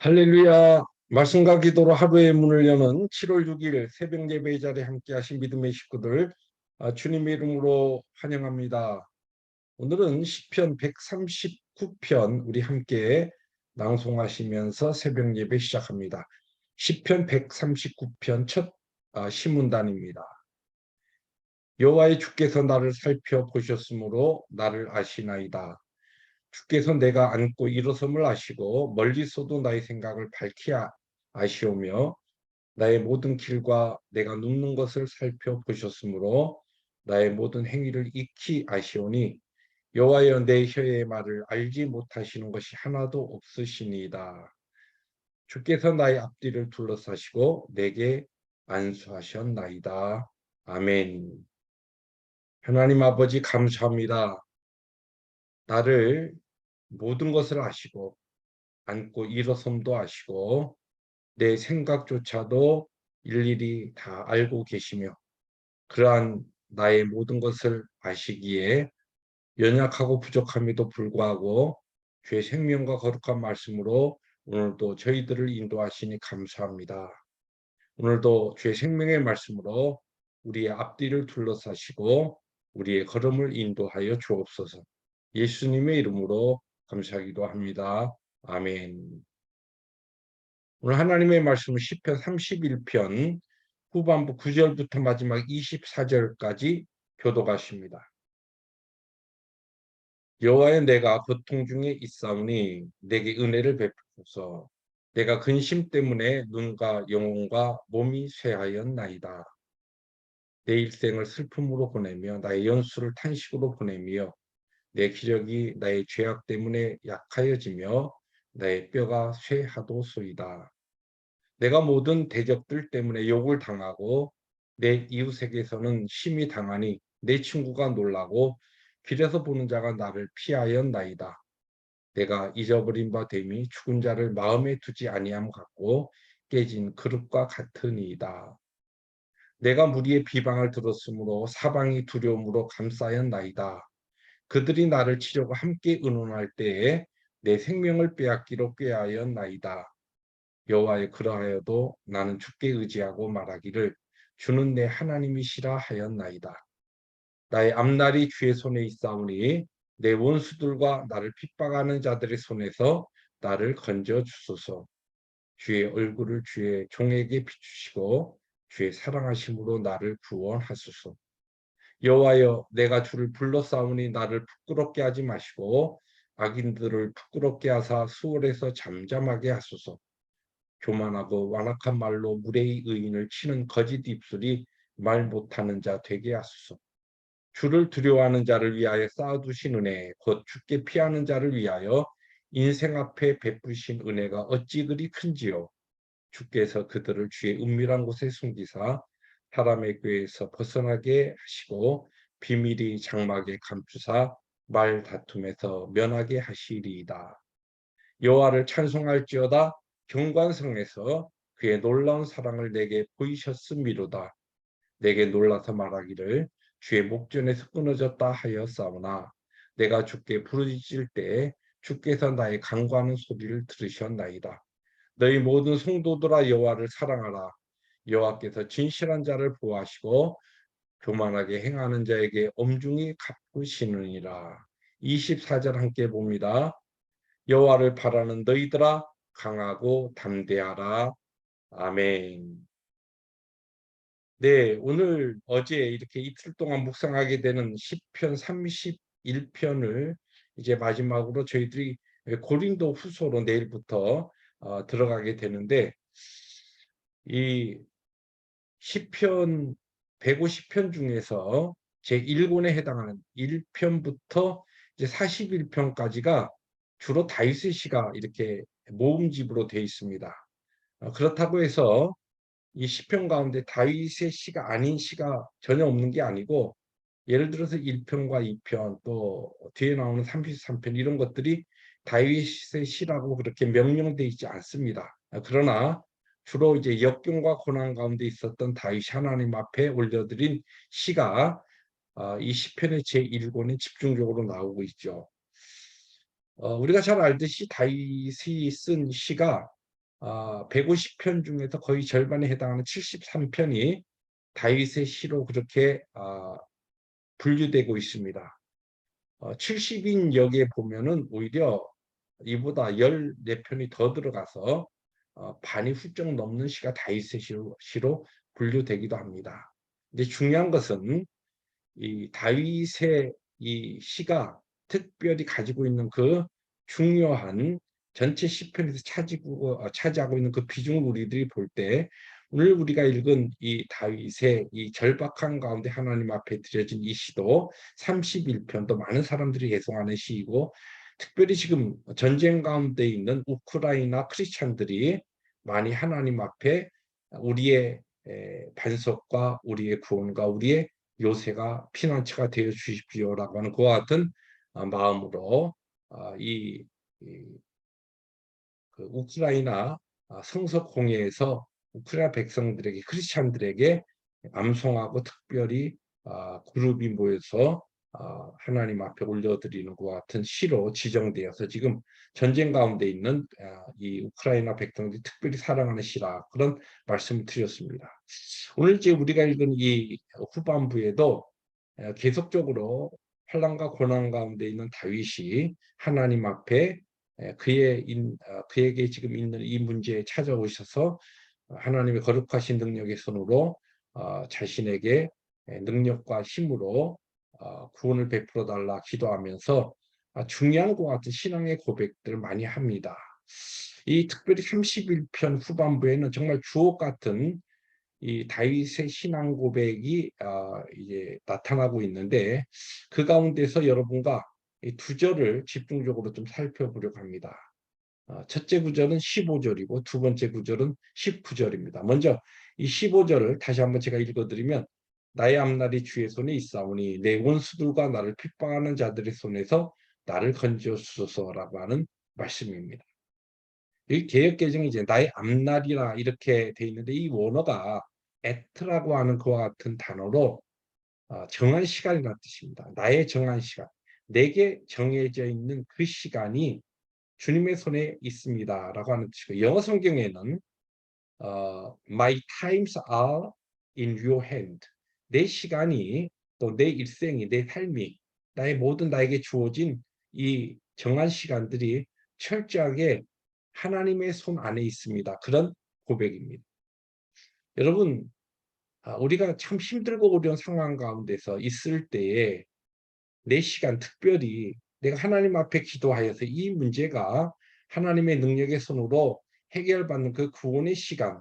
할렐루야. 말씀과 기도로 하루의 문을 여는 7월 6일 새벽 예배의 자리에 함께하신 믿음의 식구들, 주님의 이름으로 환영합니다. 오늘은 시편 139편 우리 함께 낭송하시면서 새벽 예배 시작합니다. 시편 139편 첫 시문단입니다. 여호와의 주께서 나를 살펴보셨으므로 나를 아시나이다. 주께서 내가 앉고 일어섬을 아시고 멀리서도 나의 생각을 밝히 아시오며 나의 모든 길과 내가 눕는 것을 살펴보셨으므로 나의 모든 행위를 익히 아시오니 여호와여 내 혀의 말을 알지 못하시는 것이 하나도 없으시니이다. 주께서 나의 앞뒤를 둘러싸시고 내게 안수하셨나이다. 아멘. 하나님 아버지 감사합니다. 나를 모든 것을 아시고 앉고 일어섬도 아시고 내 생각조차도 일일이 다 알고 계시며 그러한 나의 모든 것을 아시기에 연약하고 부족함에도 불구하고 주의 생명과 거룩한 말씀으로 오늘도 저희들을 인도하시니 감사합니다. 오늘도 주의 생명의 말씀으로 우리의 앞뒤를 둘러싸시고 우리의 걸음을 인도하여 주옵소서. 예수님의 이름으로 감사하기도 합니다. 아멘. 오늘 하나님의 말씀은 시편 31편 후반부 9절부터 마지막 24절까지 교독하십니다. 여호와여 내가 고통 중에 있사오니 내게 은혜를 베푸소서. 내가 근심 때문에 눈과 영혼과 몸이 쇠하였나이다. 내 일생을 슬픔으로 보내며 나의 연수를 탄식으로 보내며 내 기력이 나의 죄악 때문에 약하여지며 나의 뼈가 쇠하도소이다. 내가 모든 대적들 때문에 욕을 당하고 내 이웃에게서는 심히 당하니 내 친구가 놀라고 길에서 보는 자가 나를 피하였나이다. 내가 잊어버린 바 됨이 죽은 자를 마음에 두지 아니함 같고 깨진 그릇과 같으니이다. 내가 무리의 비방을 들었으므로 사방이 두려움으로 감싸였나이다. 그들이 나를 치려고 함께 의논할 때에 내 생명을 빼앗기로 꾀하였나이다. 여호와여 그러하여도 나는 주께 의지하고 말하기를 주는 내 하나님이시라 하였나이다. 나의 앞날이 주의 손에 있사오니 내 원수들과 나를 핍박하는 자들의 손에서 나를 건져 주소서. 주의 얼굴을 주의 종에게 비추시고 주의 사랑하심으로 나를 구원하소서. 여호와여 내가 주를 불러싸우니 나를 부끄럽게 하지 마시고 악인들을 부끄럽게 하사 수월에서 잠잠하게 하소서. 교만하고 완악한 말로 무례히 의인을 치는 거짓 입술이 말 못하는 자 되게 하소서. 주를 두려워하는 자를 위하여 쌓아두신 은혜 곧 주께 피하는 자를 위하여 인생 앞에 베푸신 은혜가 어찌 그리 큰지요. 주께서 그들을 주의 은밀한 곳에 숨기사 사람의 꾀에서 벗어나게 하시고 비밀이 장막에 감추사 말 다툼에서 면하게 하시리이다. 여호와를 찬송할지어다. 경관성에서 그의 놀라운 사랑을 내게 보이셨음이로다. 내게 놀라서 말하기를 주의 목전에서 끊어졌다 하였사오나 내가 주께 부르짖을 때에 주께서 나의 간구하는 소리를 들으셨나이다. 너희 모든 성도들아 여호와를 사랑하라. 여호와께서 진실한 자를 보호하시고 교만하게 행하는 자에게 엄중히 갚으시느니라. 24절 함께 봅니다. 여호와를 바라는 너희들아 강하고 담대하라. 아멘. 네, 오늘 어제 이렇게 이틀 동안 묵상하게 되는 시편 31편을 이제 마지막으로 저희들이 고린도 후서로 내일부터 들어가게 되는데 이 시편 150편 중에서 제1권에 해당하는 1편부터 이제 41편까지가 주로 다윗의 시가 이렇게 모음집으로 되어 있습니다. 그렇다고 해서 이 시편 가운데 다윗의 시가 아닌 시가 전혀 없는 게 아니고 예를 들어서 1편과 2편 또 뒤에 나오는 33편 이런 것들이 다윗의 시라고 그렇게 명명되어 있지 않습니다. 그러나 주로 이제 역경과 고난 가운데 있었던 다윗이 하나님 앞에 올려드린 시가 이 시편의 제1권에 집중적으로 나오고 있죠. 우리가 잘 알듯이 다윗이 쓴 시가 150편 중에서 거의 절반에 해당하는 73편이 다윗의 시로 그렇게 분류되고 있습니다. 70인 역에 보면은 오히려 이보다 14편이 더 들어가서 반이 훌쩍 넘는 시가 다윗의 시로 분류되기도 합니다. 근데 중요한 것은 이 다윗의 이 시가 특별히 가지고 있는 그 중요한 전체 시편에서 차지하고 있는 그 비중을 우리들이 볼 때 오늘 우리가 읽은 이 다윗의 이 절박한 가운데 하나님 앞에 드려진 이 시도 31편도 많은 사람들이 애송하는 시이고, 특별히 지금 전쟁 가운데 있는 우크라이나 크리스찬들이 많이 하나님 앞에 우리의 반석과 우리의 구원과 우리의 요새가 피난처가 되어 주십시오라고 하는 그와 같은 마음으로 이 그 우크라이나 성서 공회에서 우크라이나 백성들에게, 크리스찬들에게 암송하고 특별히 그룹이 모여서 하나님 앞에 올려드리는 것과 같은 시로 지정되어서 지금 전쟁 가운데 있는 이 우크라이나 백성들이 특별히 사랑하는 시라, 그런 말씀을 드렸습니다. 오늘 이제 우리가 읽은 이 후반부에도 계속적으로 환난과 고난 가운데 있는 다윗이 하나님 앞에 그에게 지금 있는 이 문제에 찾아오셔서 하나님의 거룩하신 능력의 손으로 자신에게 능력과 힘으로 구원을 베풀어 달라 기도하면서 중요한 것 같은 신앙의 고백들을 많이 합니다. 이 특별히 31편 후반부에는 정말 주옥 같은 이 다윗의 신앙 고백이 이제 나타나고 있는데, 그 가운데서 여러분과 이 두 절을 집중적으로 좀 살펴보려고 합니다. 첫째 구절은 15절이고 두 번째 구절은 19절입니다. 먼저 이 15절을 다시 한번 제가 읽어드리면, 나의 앞날이 주의 손에 있사오니 내 원수들과 나를 핍박하는 자들의 손에서 나를 건져주소서라고 하는 말씀입니다. 이 개역개정이 이제 나의 앞날이라 이렇게 돼 있는데, 이 원어가 at라고 하는 그와 같은 단어로 정한 시간이라는 뜻입니다. 나의 정한 시간, 내게 정해져 있는 그 시간이 주님의 손에 있습니다라고 하는 뜻이고, 영어 성경에는 My times are in your hand. 내 시간이, 또 내 일생이, 내 삶이, 나의 모든 나에게 주어진 이 정한 시간들이 철저하게 하나님의 손 안에 있습니다. 그런 고백입니다. 여러분, 우리가 참 힘들고 어려운 상황 가운데서 있을 때에 내 시간, 특별히 내가 하나님 앞에 기도하여서 이 문제가 하나님의 능력의 손으로 해결받는 그 구원의 시간,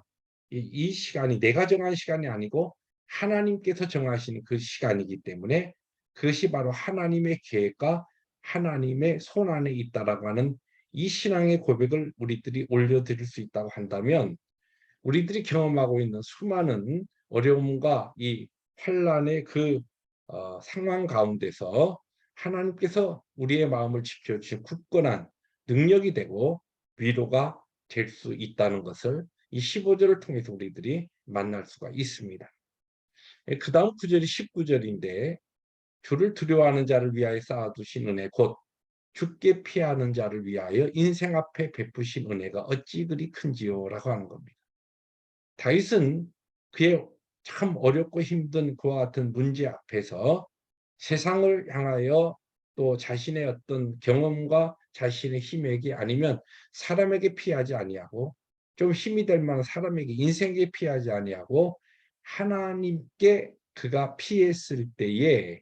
이 시간이 내가 정한 시간이 아니고 하나님께서 정하신 그 시간이기 때문에, 그것이 바로 하나님의 계획과 하나님의 손 안에 있다라고 하는 이 신앙의 고백을 우리들이 올려드릴 수 있다고 한다면, 우리들이 경험하고 있는 수많은 어려움과 이 환난의 그 상황 가운데서 하나님께서 우리의 마음을 지켜주신 굳건한 능력이 되고 위로가 될 수 있다는 것을 이 15절을 통해서 우리들이 만날 수가 있습니다. 그 다음 구절이 19절인데, 주를 두려워하는 자를 위하여 쌓아두신 은혜 곧 죽게 피하는 자를 위하여 인생 앞에 베푸신 은혜가 어찌 그리 큰지요라고 하는 겁니다. 다윗은 그의 참 어렵고 힘든 그와 같은 문제 앞에서 세상을 향하여, 또 자신의 어떤 경험과 자신의 힘에게, 아니면 사람에게 피하지 아니하고, 좀 힘이 될 만한 사람에게, 인생에 피하지 아니하고 하나님께 그가 피했을 때에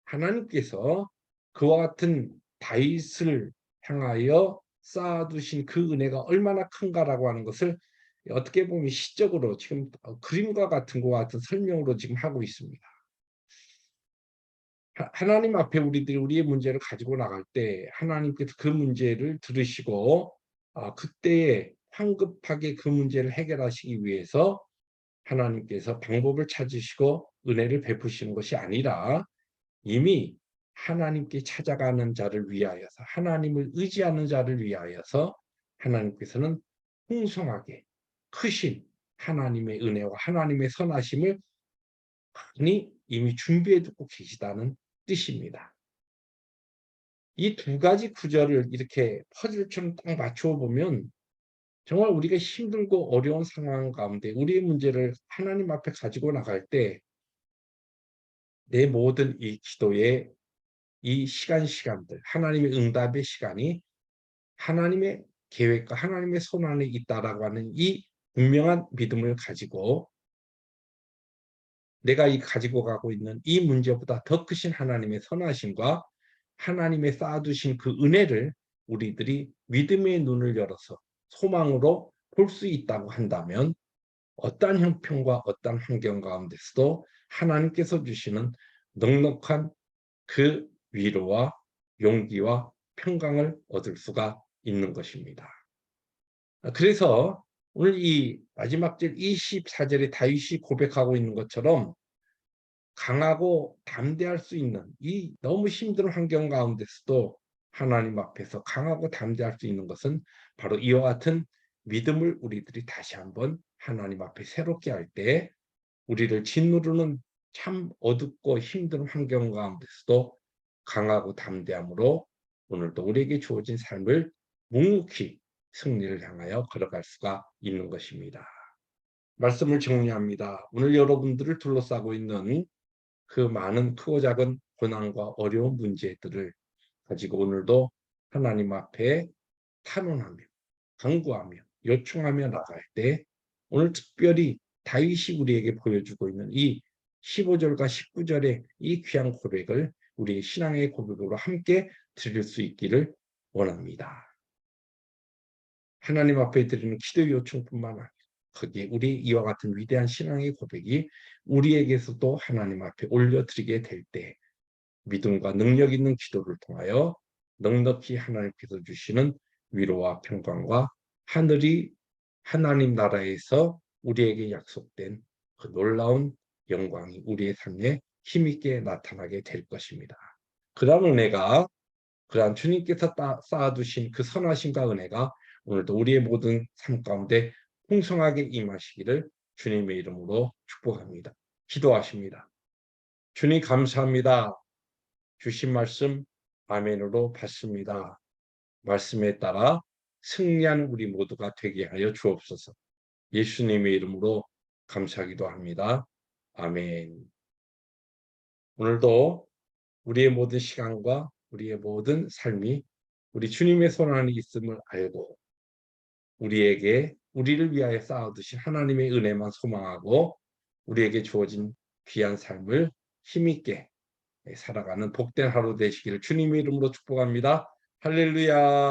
하나님께서 그와 같은 다윗을 향하여 쌓아두신 그 은혜가 얼마나 큰가라고 하는 것을 어떻게 보면 시적으로 지금 그림과 같은 것 같은 설명으로 지금 하고 있습니다. 하나님 앞에 우리들이 우리의 문제를 가지고 나갈 때 하나님께서 그 문제를 들으시고 그때에 황급하게 그 문제를 해결하시기 위해서 하나님께서 방법을 찾으시고 은혜를 베푸시는 것이 아니라, 이미 하나님께 찾아가는 자를 위하여서, 하나님을 의지하는 자를 위하여서 하나님께서는 풍성하게 크신 하나님의 은혜와 하나님의 선하심을 많이 이미 준비해 두고 계시다는 뜻입니다. 이 두 가지 구절을 이렇게 퍼즐처럼 딱 맞추어 보면 정말 우리가 힘들고 어려운 상황 가운데 우리의 문제를 하나님 앞에 가지고 나갈 때 내 모든 이 기도의 이 시간들, 하나님의 응답의 시간이 하나님의 계획과 하나님의 손 안에 있다라고 하는 이 분명한 믿음을 가지고 내가 가지고 가고 있는 이 문제보다 더 크신 하나님의 선하심과 하나님의 쌓아두신 그 은혜를 우리들이 믿음의 눈을 열어서 소망으로 볼 수 있다고 한다면 어떠한 형편과 어떠한 환경 가운데서도 하나님께서 주시는 넉넉한 그 위로와 용기와 평강을 얻을 수가 있는 것입니다. 그래서 오늘 이 마지막 절 24절에 다윗이 고백하고 있는 것처럼 강하고 담대할 수 있는 이 너무 힘든 환경 가운데서도 하나님 앞에서 강하고 담대할 수 있는 것은 바로 이와 같은 믿음을 우리들이 다시 한번 하나님 앞에 새롭게 할 때 우리를 짓누르는 참 어둡고 힘든 환경 가운데서도 강하고 담대함으로 오늘도 우리에게 주어진 삶을 묵묵히 승리를 향하여 걸어갈 수가 있는 것입니다. 말씀을 정리합니다. 오늘 여러분들을 둘러싸고 있는 그 많은 크고 작은 고난과 어려운 문제들을 가지고 오늘도 하나님 앞에 탄원하며 간구하며 요청하며 나갈 때 오늘 특별히 다윗이 우리에게 보여주고 있는 이 15절과 19절의 이 귀한 고백을 우리의 신앙의 고백으로 함께 드릴 수 있기를 원합니다. 하나님 앞에 드리는 기도 요청뿐만 아니라 거기에 우리 이와 같은 위대한 신앙의 고백이 우리에게서도 하나님 앞에 올려드리게 될 때 믿음과 능력 있는 기도를 통하여 넉넉히 하나님께서 주시는 위로와 평강과 하늘이 하나님 나라에서 우리에게 약속된 그 놀라운 영광이 우리의 삶에 힘있게 나타나게 될 것입니다. 그러한 은혜가 그러한 주님께서 쌓아두신 그 선하심과 은혜가 오늘도 우리의 모든 삶 가운데 풍성하게 임하시기를 주님의 이름으로 축복합니다. 기도하십니다. 주님 감사합니다. 주신 말씀 아멘으로 받습니다. 말씀에 따라 승리하는 우리 모두가 되게 하여 주옵소서. 예수님의 이름으로 감사하기도 합니다. 아멘. 오늘도 우리의 모든 시간과 우리의 모든 삶이 우리 주님의 손 안에 있음을 알고 우리에게 우리를 위하여 쌓아두신 하나님의 은혜만 소망하고 우리에게 주어진 귀한 삶을 힘있게 살아가는 복된 하루 되시기를 주님의 이름으로 축복합니다. 할렐루야.